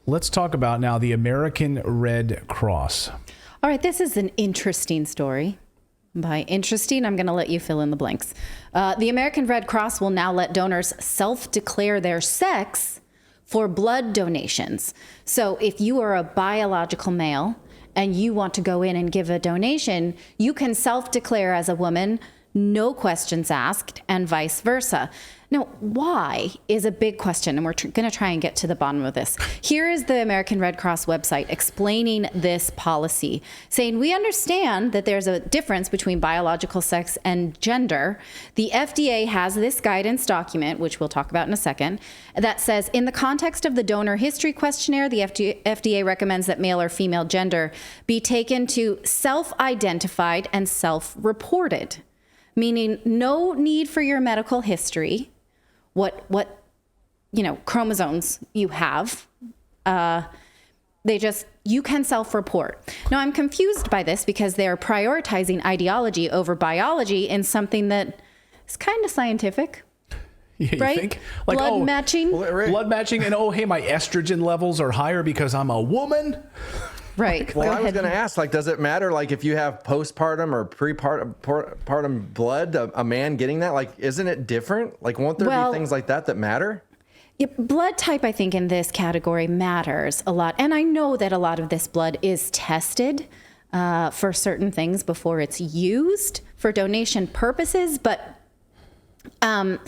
Let's talk about now the American Red Cross. All right, this is an interesting story. By interesting, I'm going to let you fill in the blanks. The American Red Cross will now let donors self-declare their sex for blood donations. So if you are a biological male and you want to go in and give a donation, you can self-declare as a woman, no questions asked, and vice versa. Now, why is a big question, and we're going to try and get to the bottom of this. Here is the American Red Cross website explaining this policy, saying, we understand that there's a difference between biological sex and gender. The FDA has this guidance document, which we'll talk about in a second, that says, in the context of the donor history questionnaire, the FDA recommends that male or female gender be taken to self-identified and self-reported, meaning no need for your medical history, what chromosomes you have. You can self-report. Now, I'm confused by this because they're prioritizing ideology over biology in something that is kind of scientific. Yeah, right? You think? Like, blood matching. Blood matching, and hey, my estrogen levels are higher because I'm a woman. Right. Well, I was going to ask, does it matter, if you have postpartum or prepartum blood, a man getting that, isn't it different? Won't there be things like that matter? Yeah, blood type, I think, in this category matters a lot. And I know that a lot of this blood is tested for certain things before it's used for donation purposes. But the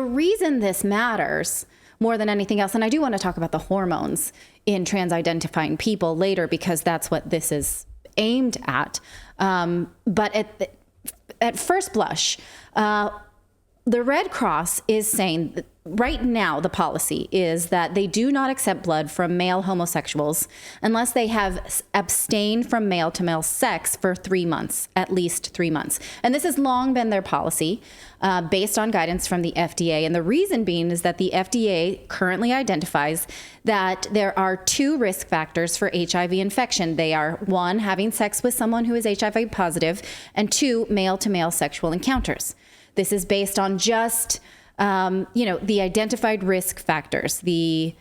reason this matters more than anything else, and I do want to talk about the hormones in trans-identifying people later, because that's what this is aimed at. But at first blush, the Red Cross is saying that right now the policy is that they do not accept blood from male homosexuals unless they have abstained from male-to-male sex for 3 months, at least 3 months. And this has long been their policy based on guidance from the FDA. And the reason being is that the FDA currently identifies that there are 2 risk factors for HIV infection. They are 1, having sex with someone who is HIV positive, and 2, male-to-male sexual encounters. This is based on just, the identified risk factors, the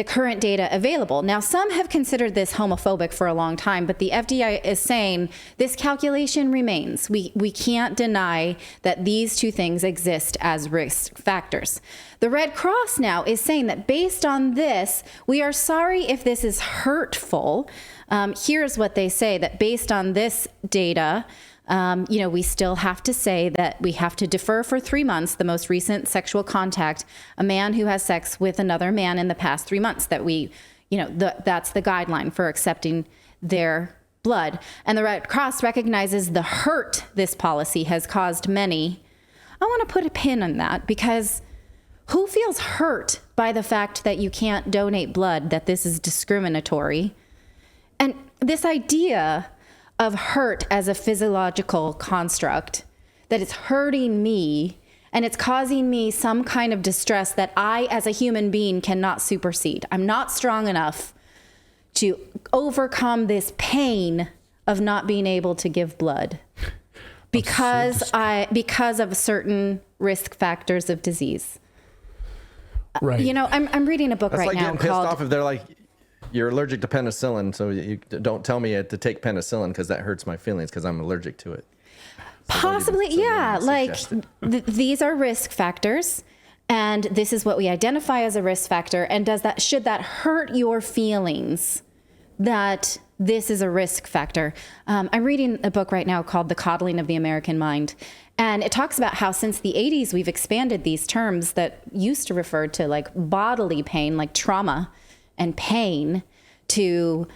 current data available. Now, some have considered this homophobic for a long time, but the FDA is saying this calculation remains. We can't deny that these 2 things exist as risk factors. The Red Cross now is saying that based on this, we are sorry if this is hurtful. Here's what they say, that based on this data, we still have to say that we have to defer for 3 months the most recent sexual contact, a man who has sex with another man in the past 3 months, that that's the guideline for accepting their blood. And the Red Cross recognizes the hurt this policy has caused many. I want to put a pin on that, because who feels hurt by the fact that you can't donate blood, that this is discriminatory? And this idea of hurt as a physiological construct, that it's hurting me and it's causing me some kind of distress that I, as a human being, cannot supersede. I'm not strong enough to overcome this pain of not being able to give blood because of certain risk factors of disease. Right. I'm reading a book That's right now getting pissed called... off if they're like, you're allergic to penicillin, so you don't tell me to take penicillin because that hurts my feelings because I'm allergic to it. Possibly, yeah. These are risk factors, and this is what we identify as a risk factor. And should that hurt your feelings that this is a risk factor? I'm reading a book right now called The Coddling of the American Mind. And it talks about how since the 80s, we've expanded these terms that used to refer to bodily pain, like trauma and pain, to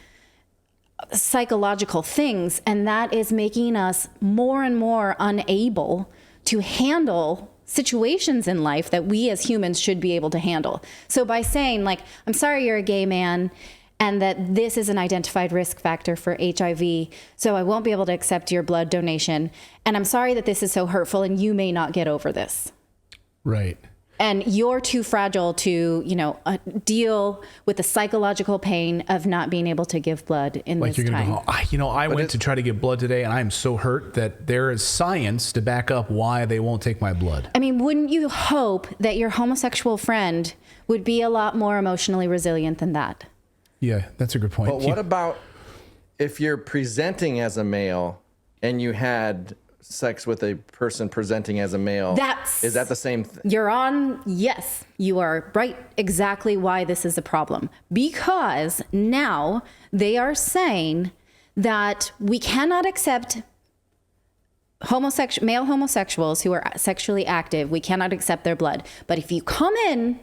psychological things. And that is making us more and more unable to handle situations in life that we as humans should be able to handle. So by saying, I'm sorry you're a gay man, and that this is an identified risk factor for HIV, so I won't be able to accept your blood donation. And I'm sorry that this is so hurtful, and you may not get over this. Right. and you're too fragile to, deal with the psychological pain of not being able to give blood in Like this you're time. going to go, I went to try to give blood today and I'm so hurt that there is science to back up why they won't take my blood. I mean, wouldn't you hope that your homosexual friend would be a lot more emotionally resilient than that? Yeah, that's a good point. But what about if you're presenting as a male and you had sex with a person presenting as a male? Is that the same thing? Yes, you are right. Exactly why this is a problem. Because now they are saying that we cannot accept male homosexuals who are sexually active. We cannot accept their blood. But if you come in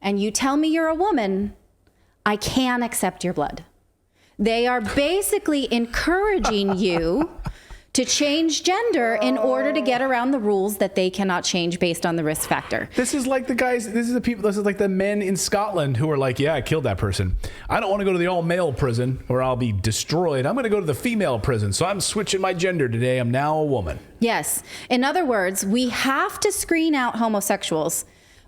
and you tell me you're a woman, I can accept your blood. They are basically encouraging you to change gender in order to get around the rules that they cannot change based on the risk factor. This is like this is like the men in Scotland who are like, yeah, I killed that person. I don't want to go to the all-male prison or I'll be destroyed. I'm going to go to the female prison. So I'm switching my gender today. I'm now a woman. Yes. In other words, we have to screen out homosexuals.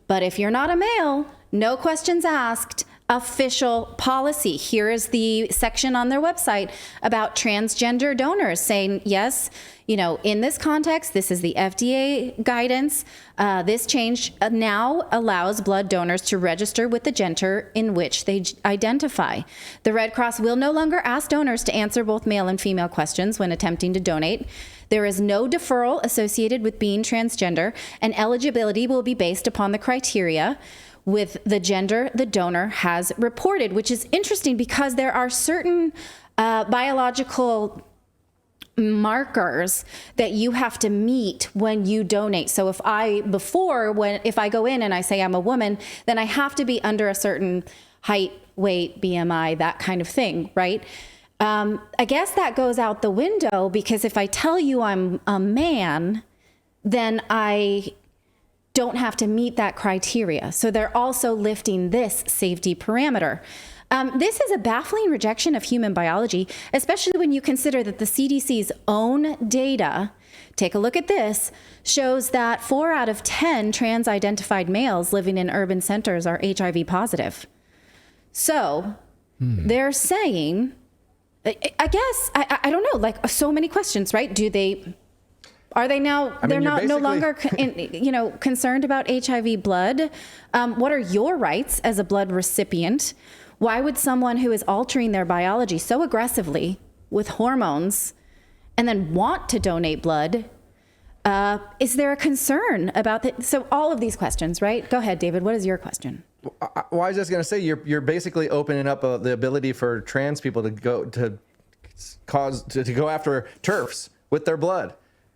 But if you're not a male, no questions asked. Official policy. Here is the section on their website about transgender donors saying, yes, in this context, this is the FDA guidance. This change now allows blood donors to register with the gender in which they identify. The Red Cross will no longer ask donors to answer both male and female questions when attempting to donate. There is no deferral associated with being transgender, and eligibility will be based upon the criteria with the gender the donor has reported, which is interesting because there are certain biological markers that you have to meet when you donate. So if I go in and I say I'm a woman, then I have to be under a certain height, weight, BMI, that kind of thing, right? I guess that goes out the window because if I tell you I'm a man, then I don't have to meet that criteria. So they're also lifting this safety parameter. This is a baffling rejection of human biology, especially when you consider that the CDC's own data, take a look at this, shows that 4 out of 10 trans-identified males living in urban centers are HIV positive. So they're saying, I guess, I don't know, like so many questions, right? Are they now? They're no longer, concerned about HIV blood. What are your rights as a blood recipient? Why would someone who is altering their biology so aggressively with hormones and then want to donate blood? Is there a concern about that? So all of these questions, right? Go ahead, David. What is your question? Well, I was just going to say you're basically opening up the ability for trans people to go after TERFs with their blood.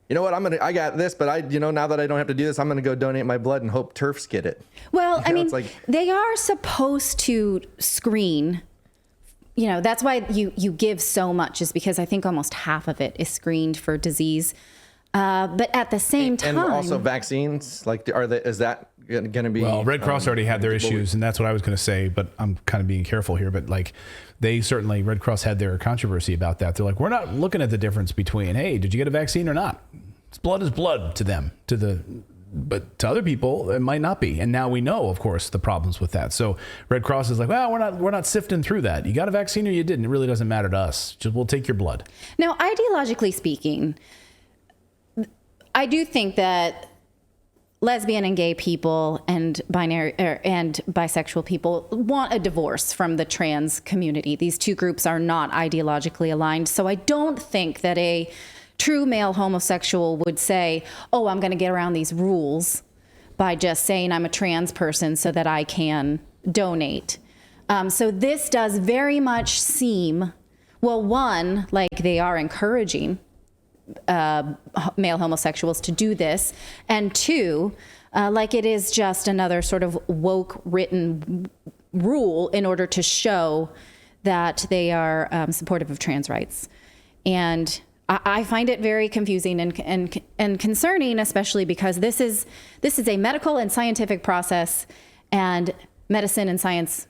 You know what? I got this, but now that I don't have to do this, I'm going to go donate my blood and hope TERFs get it. Well, they are supposed to screen. That's why you give so much, is because I think almost half of it is screened for disease. But at the same time, and also vaccines. Is that going to be? Well, Red Cross already had their issues, and that's what I was going to say. But I'm kind of being careful here. But Red Cross had their controversy about that. They're like, we're not looking at the difference between, hey, did you get a vaccine or not? Blood is blood to them. But to other people, it might not be. And now we know, of course, the problems with that. So Red Cross is like, well, we're not sifting through that. You got a vaccine or you didn't. It really doesn't matter to us. We'll take your blood. Now, ideologically speaking, I do think that lesbian and gay people and binary and bisexual people want a divorce from the trans community. These two groups are not ideologically aligned. So I don't think that a true male homosexual would say, oh, I'm going to get around these rules by just saying I'm a trans person so that I can donate. So this does very much seem, well, one, like they are encouraging male homosexuals to do this, and two, like it is just another sort of woke written rule in order to show that they are supportive of trans rights. And I find it very confusing and concerning, especially because this is a medical and scientific process, and medicine and science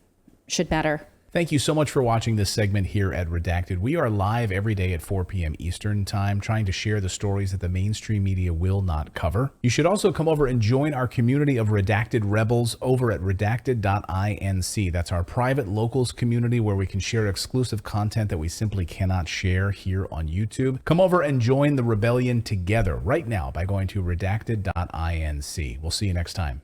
should matter Thank you so much for watching this segment here at Redacted. We are live every day at 4 p.m. Eastern Time, trying to share the stories that the mainstream media will not cover. You should also come over and join our community of Redacted Rebels over at redacted.inc. That's our private locals community where we can share exclusive content that we simply cannot share here on YouTube. Come over and join the rebellion together right now by going to redacted.inc. We'll see you next time.